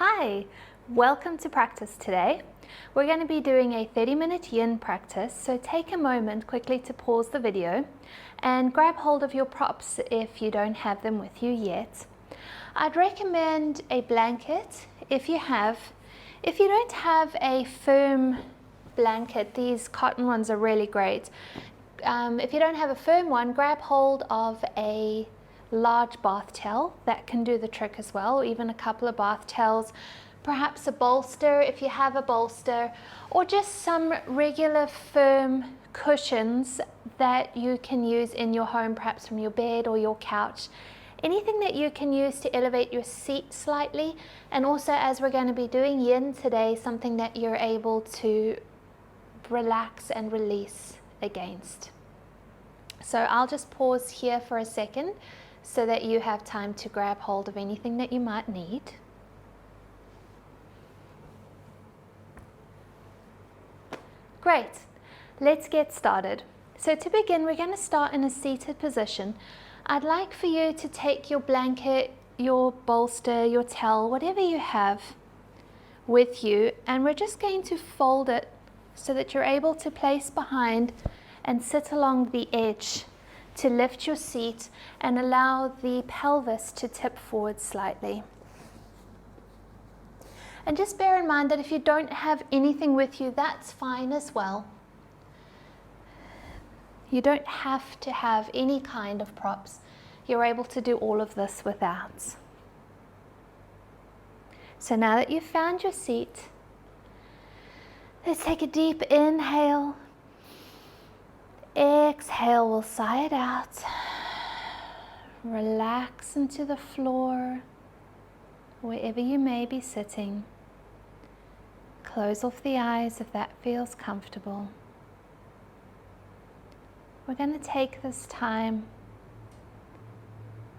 Hi, welcome to practice today. We're going to be doing a 30-minute yin practice, so take a moment quickly to pause the video and grab hold of your props if you don't have them with you yet. I'd recommend a blanket if you have. If you don't have a firm blanket, these cotton ones are really great. If you don't have a firm one, grab hold of a large bath towel. That can do the trick as well, or even a couple of bath towels, perhaps a bolster if you have a bolster, or just some regular firm cushions that you can use in your home, perhaps from your bed or your couch. Anything that you can use to elevate your seat slightly, and also, as we're going to be doing yin today, something that you're able to relax and release against. So I'll just pause here for a second so that you have time to grab hold of anything that you might need. Great, let's get started. So to begin, we're going to start in a seated position. I'd like for you to take your blanket, your bolster, your towel, whatever you have with you, and we're just going to fold it so that you're able to place behind and sit along the edge to lift your seat and allow the pelvis to tip forward slightly. And just bear in mind that if you don't have anything with you, that's fine as well. You don't have to have any kind of props. You're able to do all of this without. So now that you've found your seat, let's take a deep inhale. Exhale, we'll sigh it out. Relax into the floor, wherever you may be sitting. Close off the eyes if that feels comfortable. We're going to take this time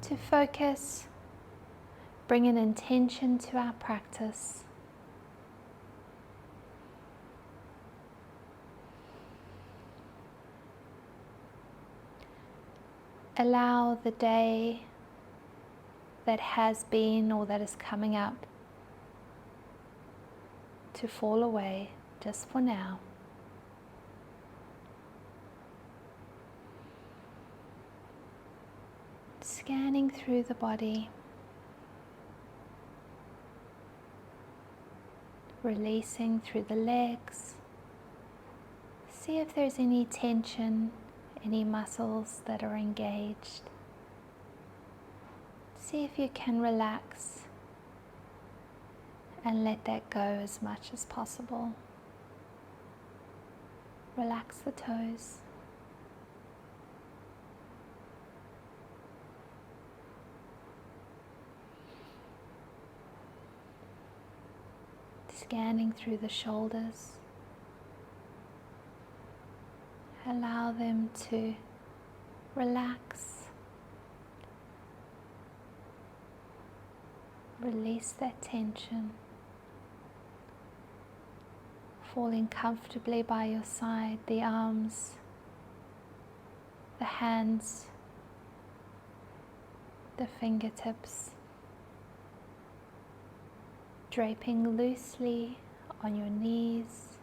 to focus, bring an intention to our practice. Allow the day that has been or that is coming up to fall away just for now. Scanning through the body, releasing through the legs. See if there's any tension, any muscles that are engaged. See if you can relax and let that go as much as possible. Relax the toes. Scanning through the shoulders. Allow them to relax. Release that tension. Falling comfortably by your side, the arms, the hands, the fingertips, draping loosely on your knees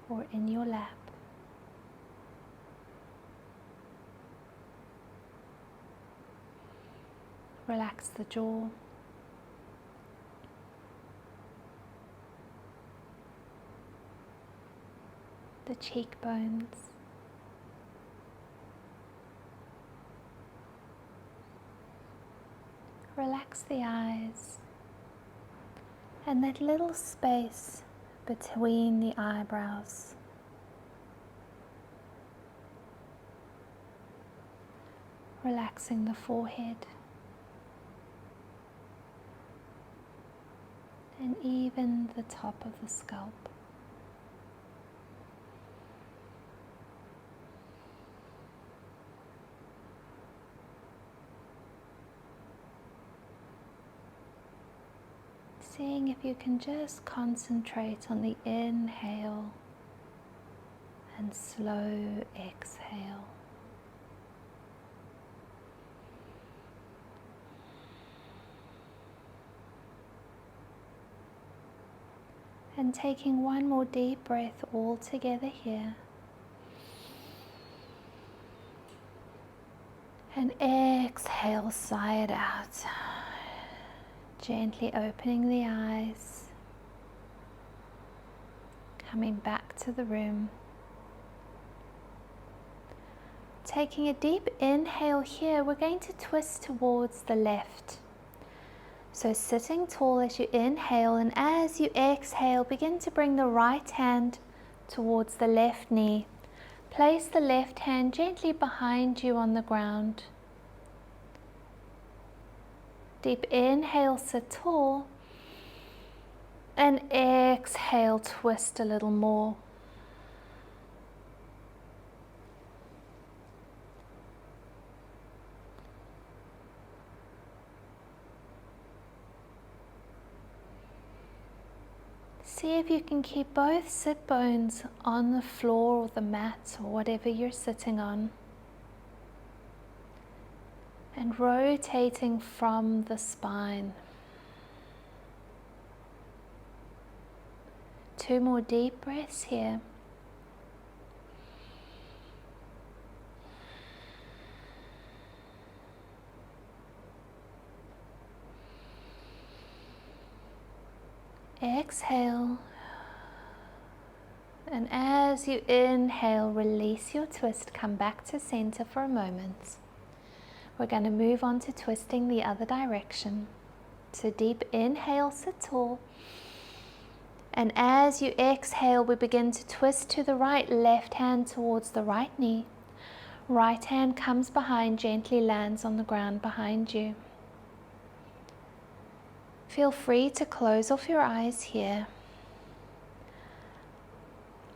or in your lap. Relax the jaw. The cheekbones. Relax the eyes and that little space between the eyebrows. Relaxing the forehead. And even the top of the scalp. Seeing if you can just concentrate on the inhale and slow exhale. And taking one more deep breath all together here. And exhale, sigh it out. Gently opening the eyes. Coming back to the room. Taking a deep inhale here, we're going to twist towards the left. So sitting tall as you inhale, and as you exhale, begin to bring the right hand towards the left knee. Place the left hand gently behind you on the ground. Deep inhale, sit tall. And exhale, twist a little more. See if you can keep both sit bones on the floor or the mat or whatever you're sitting on. And rotating from the spine. 2 more deep breaths here. Exhale, and as you inhale, release your twist, come back to center for a moment. We're going to move on to twisting the other direction. So deep inhale, sit tall, and as you exhale, we begin to twist to the right, left hand towards the right knee. Right hand comes behind, gently lands on the ground behind you. Feel free to close off your eyes here.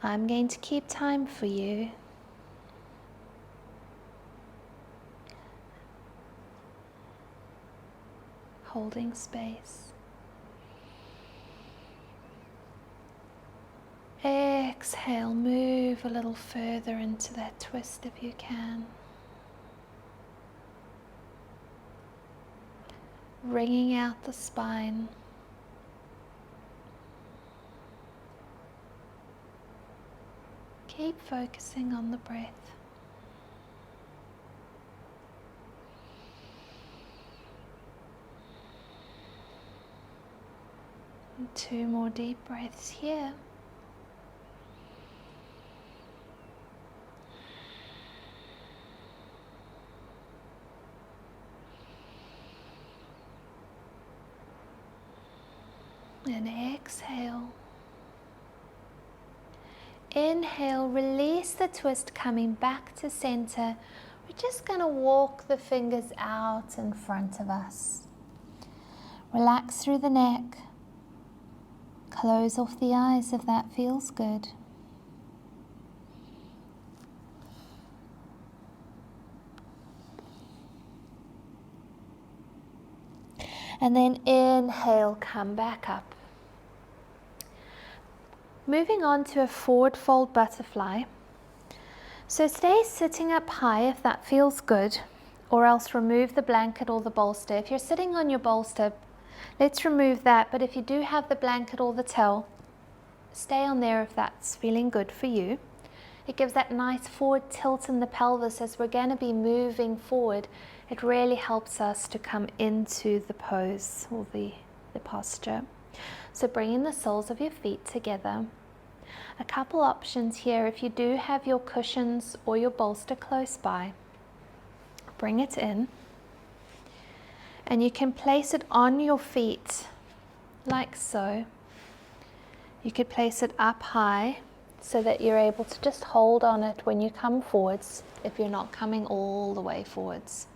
I'm going to keep time for you. Holding space. Exhale, move a little further into that twist if you can. Wringing out the spine. Keep focusing on the breath. And 2 more deep breaths here. And exhale. Inhale, release the twist, coming back to center. We're just going to walk the fingers out in front of us. Relax through the neck. Close off the eyes if that feels good. And then inhale, come back up. Moving on to a forward fold butterfly. So stay sitting up high if that feels good, or else remove the blanket or the bolster. If you're sitting on your bolster, let's remove that, but if you do have the blanket or the towel, stay on there if that's feeling good for you. It gives that nice forward tilt in the pelvis as we're going to be moving forward. It really helps us to come into the pose or the posture. So bringing the soles of your feet together. A couple options here. If you do have your cushions or your bolster close by, bring it in. And you can place it on your feet like so. You could place it up high so that you're able to just hold on it when you come forwards if you're not coming all the way forwards.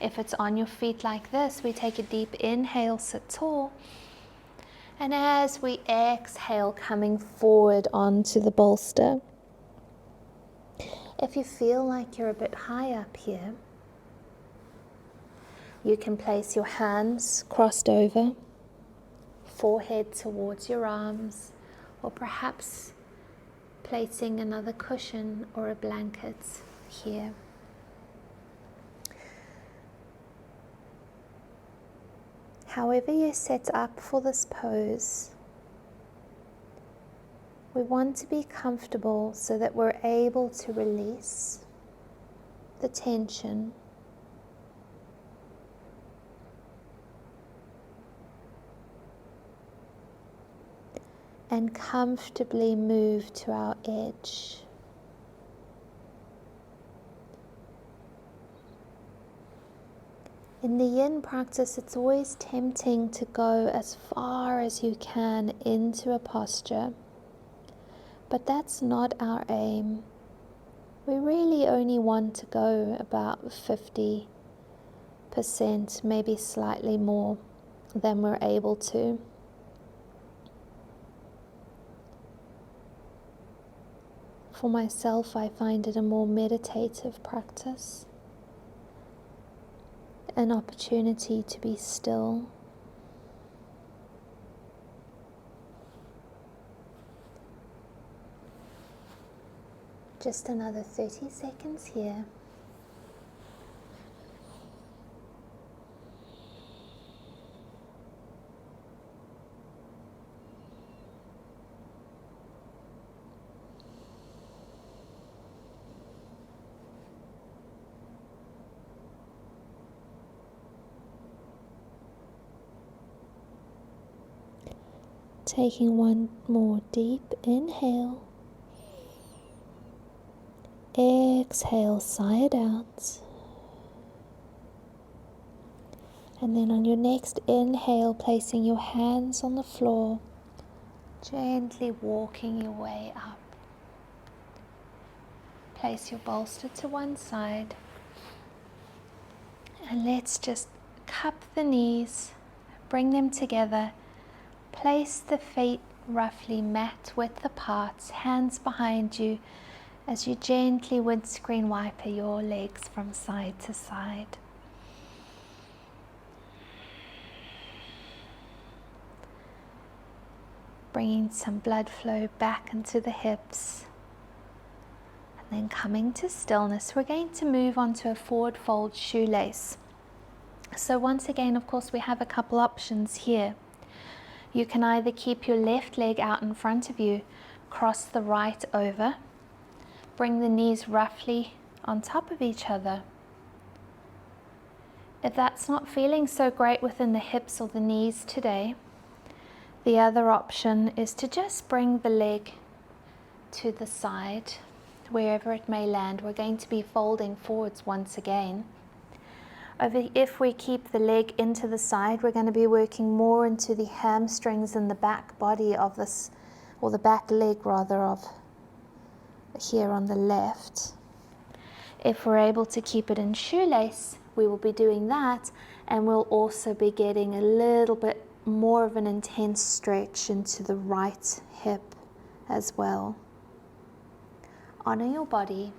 If it's on your feet like this, we take a deep inhale, sit tall. And as we exhale, coming forward onto the bolster. If you feel like you're a bit high up here, you can place your hands crossed over, forehead towards your arms, or perhaps placing another cushion or a blanket here. However you set up for this pose, We want to be comfortable so that we're able to release the tension and comfortably move to our edge. In the Yin practice, it's always tempting to go as far as you can into a posture, but that's not our aim. We really only want to go about 50%, maybe slightly more than we're able to. For myself, I find it a more meditative practice, an opportunity to be still. Just another 30 seconds here. Taking one more deep inhale. Exhale, sigh it out. And then on your next inhale, placing your hands on the floor, gently walking your way up. Place your bolster to one side. And let's just cup the knees, bring them together. Place the feet roughly mat width apart, hands behind you, as you gently windscreen wiper your legs from side to side. Bringing some blood flow back into the hips. And then coming to stillness, we're going to move on to a forward fold shoelace. So once again, of course, we have a couple options here. You can either keep your left leg out in front of you, cross the right over, bring the knees roughly on top of each other. If that's not feeling so great within the hips or the knees today, the other option is to just bring the leg to the side, wherever it may land. We're going to be folding forwards once again. If we keep the leg into the side, we're going to be working more into the hamstrings and the back body of this, or the back leg rather, of here on the left. If we're able to keep it in shoelace, we will be doing that, and we'll also be getting a little bit more of an intense stretch into the right hip as well. Honor your body.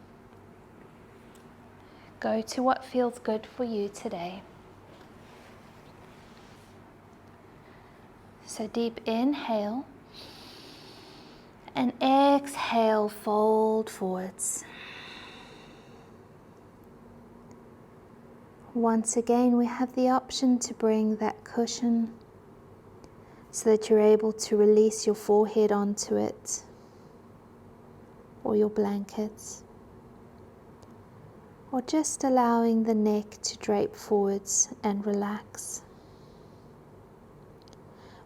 Go to what feels good for you today. So deep inhale and exhale, fold forwards. Once again, we have the option to bring that cushion so that you're able to release your forehead onto it or your blankets, or just allowing the neck to drape forwards and relax.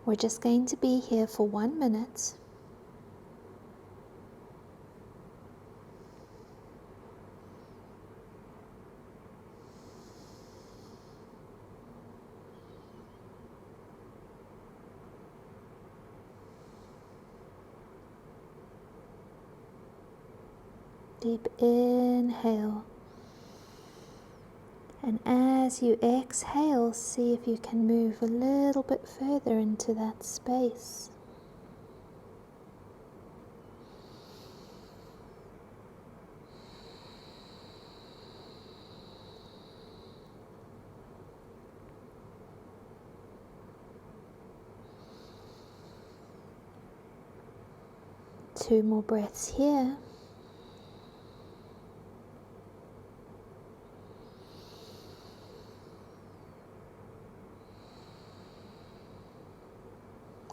We're just going to be here for 1 minute. Deep inhale, and as you exhale, see if you can move a little bit further into that space. Two more breaths here.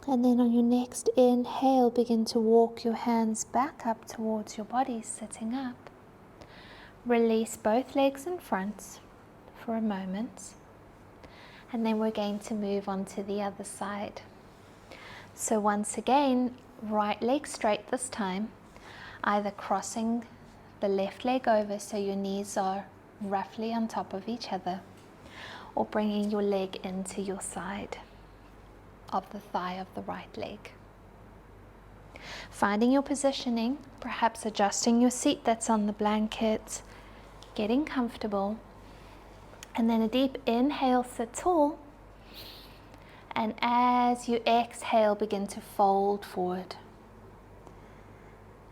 And then on your next inhale, begin to walk your hands back up towards your body, sitting up. Release both legs in front for a moment. And then we're going to move on to the other side. So once again, right leg straight this time, either crossing the left leg over so your knees are roughly on top of each other, or bringing your leg into your side of the thigh of the right leg. Finding your positioning, perhaps adjusting your seat that's on the blanket, getting comfortable, and then a deep inhale, sit tall, and as you exhale, begin to fold forward.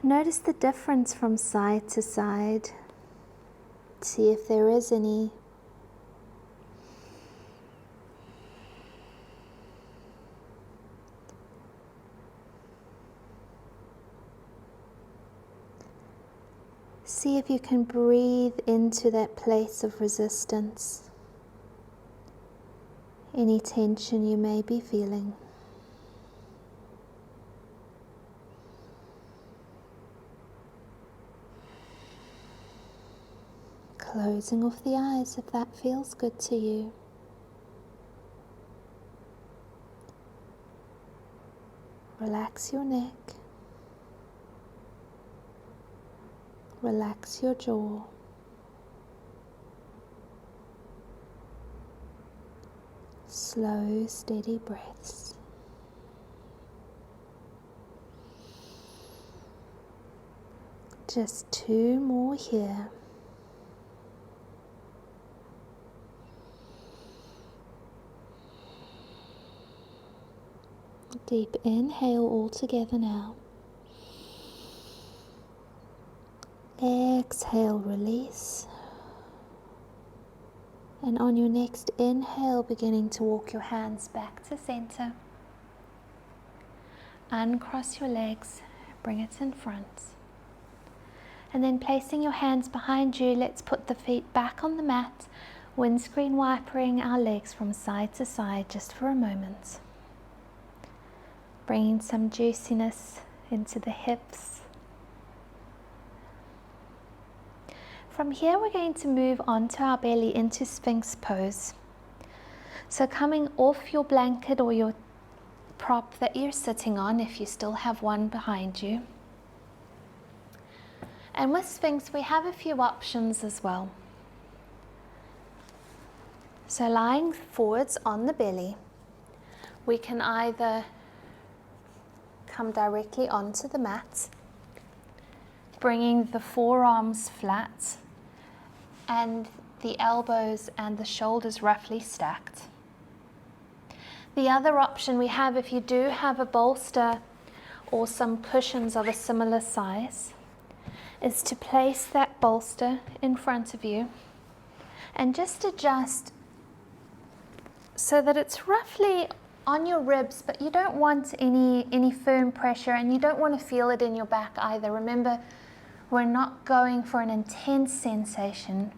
Notice the difference from side to side. See if there is any. See if you can breathe into that place of resistance, any tension you may be feeling. Closing off the eyes if that feels good to you. Relax your neck. Relax your jaw. Slow, steady breaths. Just 2 more here. Deep inhale all together now. Exhale, release. And on your next inhale, beginning to walk your hands back to center. Uncross your legs, bring it in front. And then placing your hands behind you, let's put the feet back on the mat, windscreen wipering our legs from side to side just for a moment. Bringing some juiciness into the hips. From here, we're going to move onto our belly into Sphinx pose. So coming off your blanket or your prop that you're sitting on, if you still have one behind you. And with Sphinx, we have a few options as well. So lying forwards on the belly, we can either come directly onto the mat, bringing the forearms flat and the elbows and the shoulders roughly stacked. The other option we have, if you do have a bolster or some cushions of a similar size, is to place that bolster in front of you and just adjust so that it's roughly on your ribs, but you don't want any firm pressure, and you don't want to feel it in your back either. Remember, we're not going for an intense sensation.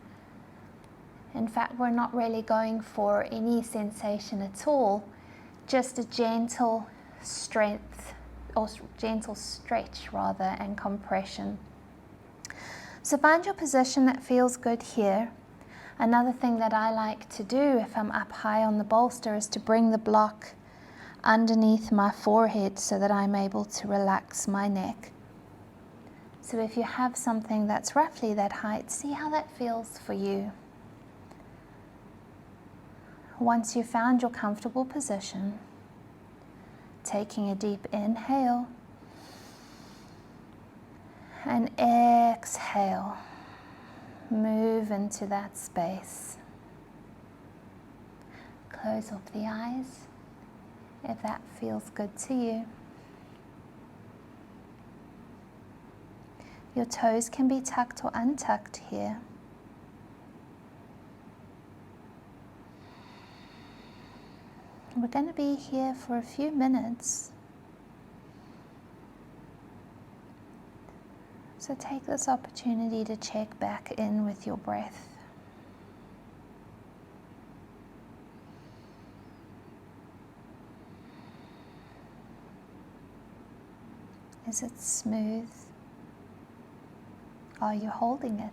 In fact, we're not really going for any sensation at all, just a gentle strength, or gentle stretch rather, and compression. So find your position that feels good here. Another thing that I like to do if I'm up high on the bolster is to bring the block underneath my forehead so that I'm able to relax my neck. So if you have something that's roughly that height, see how that feels for you. Once you've found your comfortable position, taking a deep inhale and exhale, move into that space. Close off the eyes if that feels good to you. Your toes can be tucked or untucked here. We're going to be here for a few minutes. So take this opportunity to check back in with your breath. Is it smooth? Are you holding it?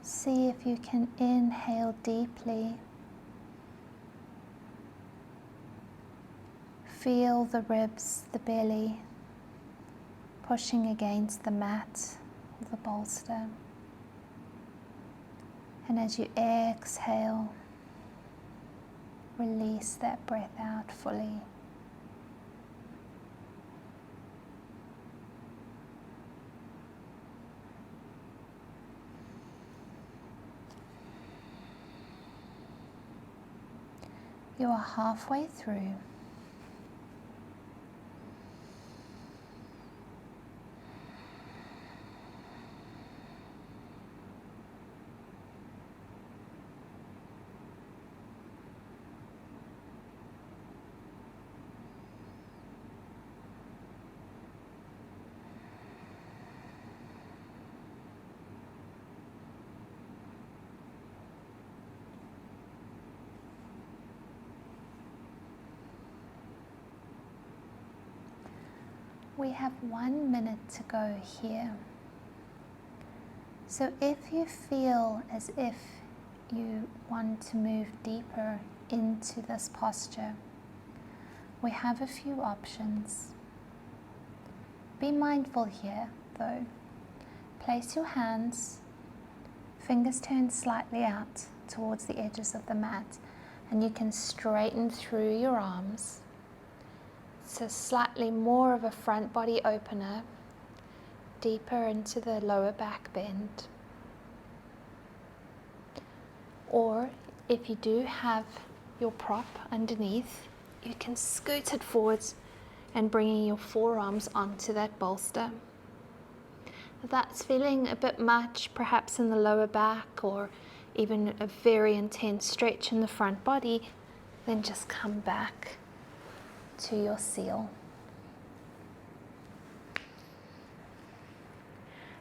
See if you can inhale deeply. Feel the ribs, the belly, pushing against the mat or the bolster. And as you exhale, release that breath out fully. You are halfway through. We have 1 minute to go here. So if you feel as if you want to move deeper into this posture, we have a few options. Be mindful here though. Place your hands, fingers turned slightly out towards the edges of the mat, and you can straighten through your arms. So slightly more of a front body opener, deeper into the lower back bend. Or if you do have your prop underneath, you can scoot it forwards and bringing your forearms onto that bolster. If that's feeling a bit much, perhaps in the lower back or even a very intense stretch in the front body, then just come back to your seal.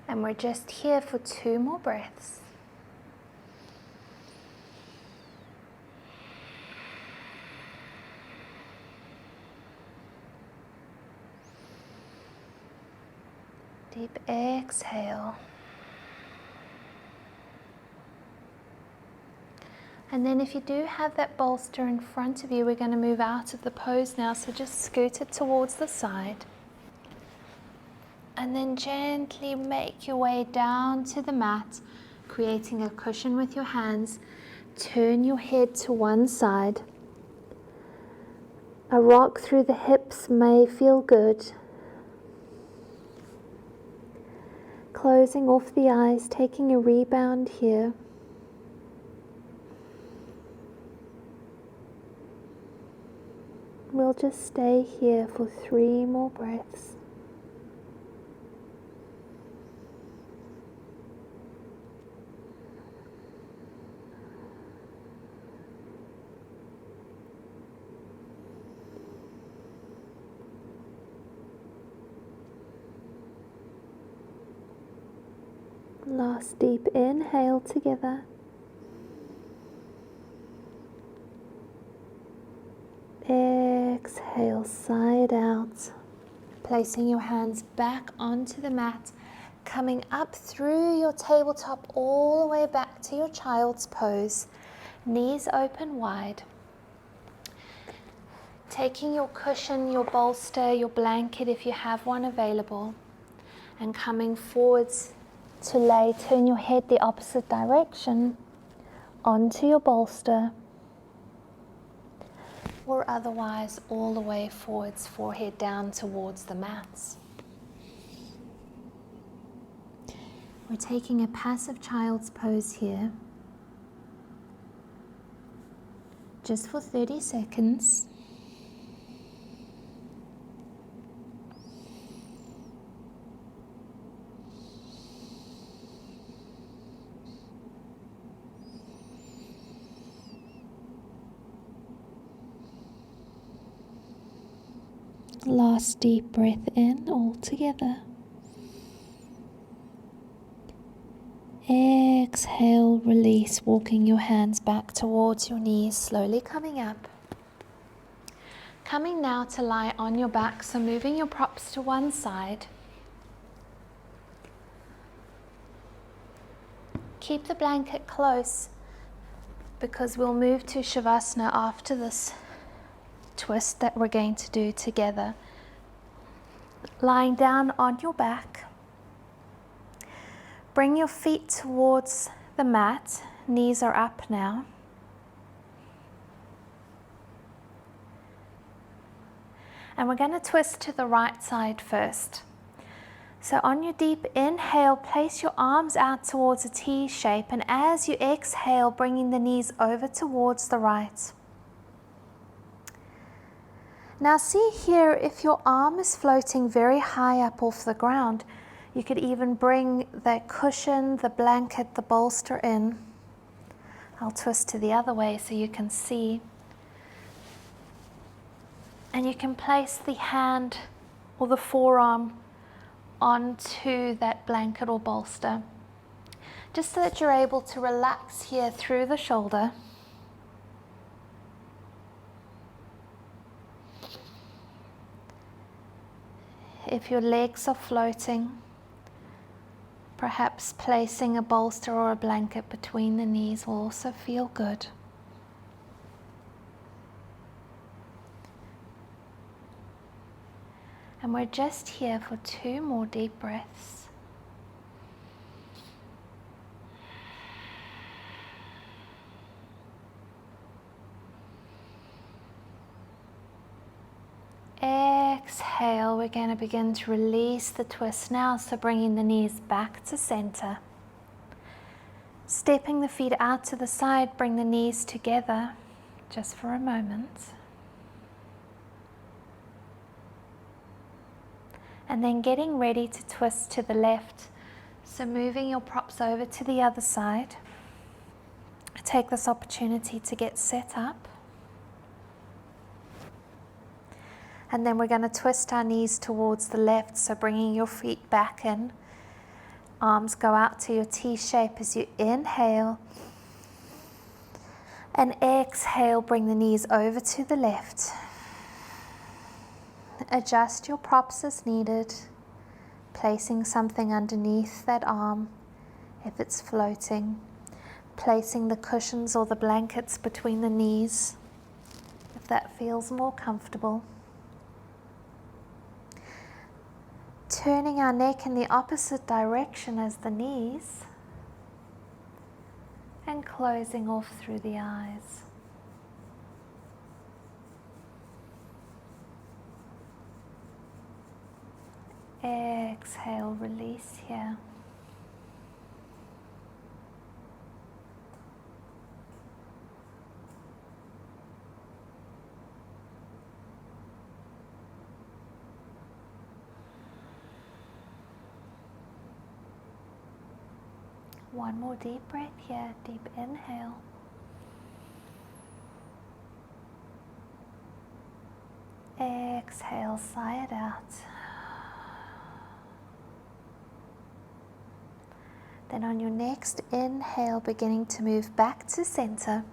And we're just here for 2 more breaths. Deep exhale. And then if you do have that bolster in front of you, we're going to move out of the pose now, so just scoot it towards the side. And then gently make your way down to the mat, creating a cushion with your hands. Turn your head to one side. A rock through the hips may feel good. Closing off the eyes, taking a rebound here. We'll just stay here for 3 more breaths. Last deep inhale together. Exhale, side out. Placing your hands back onto the mat, coming up through your tabletop all the way back to your child's pose. Knees open wide. Taking your cushion, your bolster, your blanket if you have one available, and coming forwards to lay, turn your head the opposite direction onto your bolster, or otherwise all the way forwards, forehead down towards the mats. We're taking a passive child's pose here, just for 30 seconds. Last deep breath in all together. exhale, release, walking your hands back towards your knees, slowly coming up. Coming now to lie on your back, so moving your props to one side. Keep the blanket close because we'll move to Shavasana after this twist that we're going to do together. Lying down on your back. Bring your feet towards the mat. Knees are up now. And we're going to twist to the right side first. So on your deep inhale, place your arms out towards a T shape, and as you exhale, bringing the knees over towards the right. Now see here, if your arm is floating very high up off the ground, you could even bring the cushion, the blanket, the bolster in. I'll twist to the other way so you can see. And you can place the hand or the forearm onto that blanket or bolster, just so that you're able to relax here through the shoulder. If your legs are floating, perhaps placing a bolster or a blanket between the knees will also feel good. And we're just here for 2 more deep breaths. Exhale, we're going to begin to release the twist now, so bringing the knees back to center. Stepping the feet out to the side, bring the knees together just for a moment. And then getting ready to twist to the left. So moving your props over to the other side. Take this opportunity to get set up. And then we're going to twist our knees towards the left, so bringing your feet back in. Arms go out to your T shape as you inhale. And exhale, bring the knees over to the left. Adjust your props as needed, placing something underneath that arm if it's floating, placing the cushions or the blankets between the knees if that feels more comfortable. Turning our neck in the opposite direction as the knees and closing off through the eyes. Exhale, release here. One more deep breath here, deep inhale. Exhale, sigh it out. Then on your next inhale, beginning to move back to center.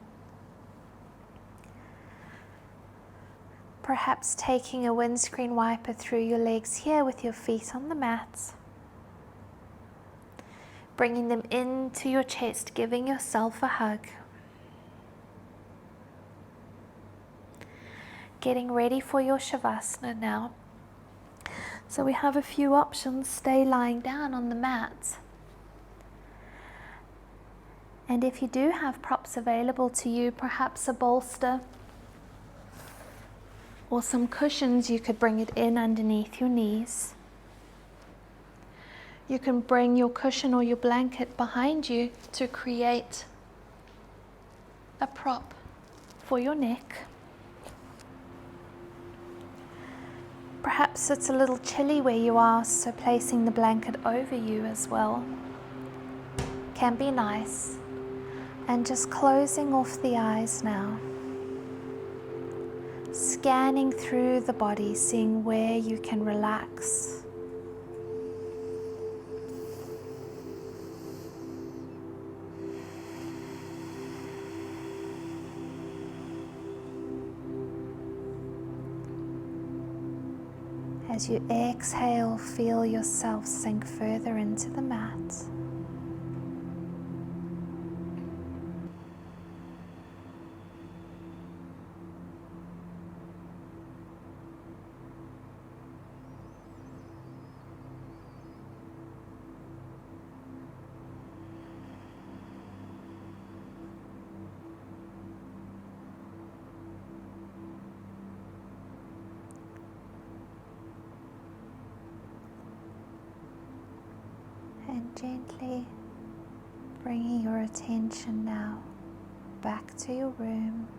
Perhaps taking a windscreen wiper through your legs here with your feet on the mat. Bringing them into your chest, giving yourself a hug. Getting ready for your Shavasana now. So we have a few options. Stay lying down on the mat. And if you do have props available to you, perhaps a bolster or some cushions, you could bring it in underneath your knees. You can bring your cushion or your blanket behind you to create a prop for your neck. Perhaps it's a little chilly where you are, so placing the blanket over you as well can be nice. And just closing off the eyes now. Scanning through the body, seeing where you can relax. As you exhale, feel yourself sink further into the mat. And gently bringing your attention now back to your room.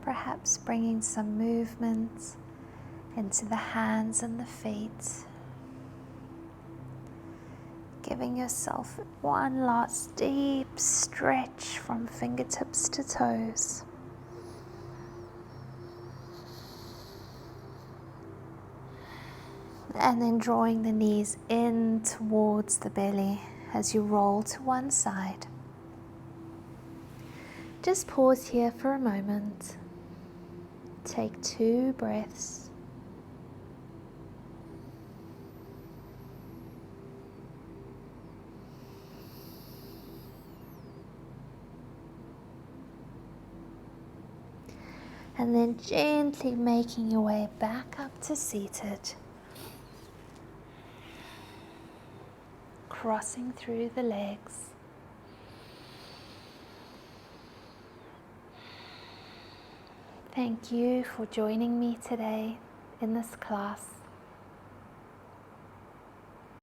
Perhaps bringing some movement into the hands and the feet. Giving yourself one last deep stretch from fingertips to toes. And then drawing the knees in towards the belly as you roll to one side. Just pause here for a moment. Take 2 breaths. And then gently making your way back up to seated. Crossing through the legs. Thank you for joining me today in this class.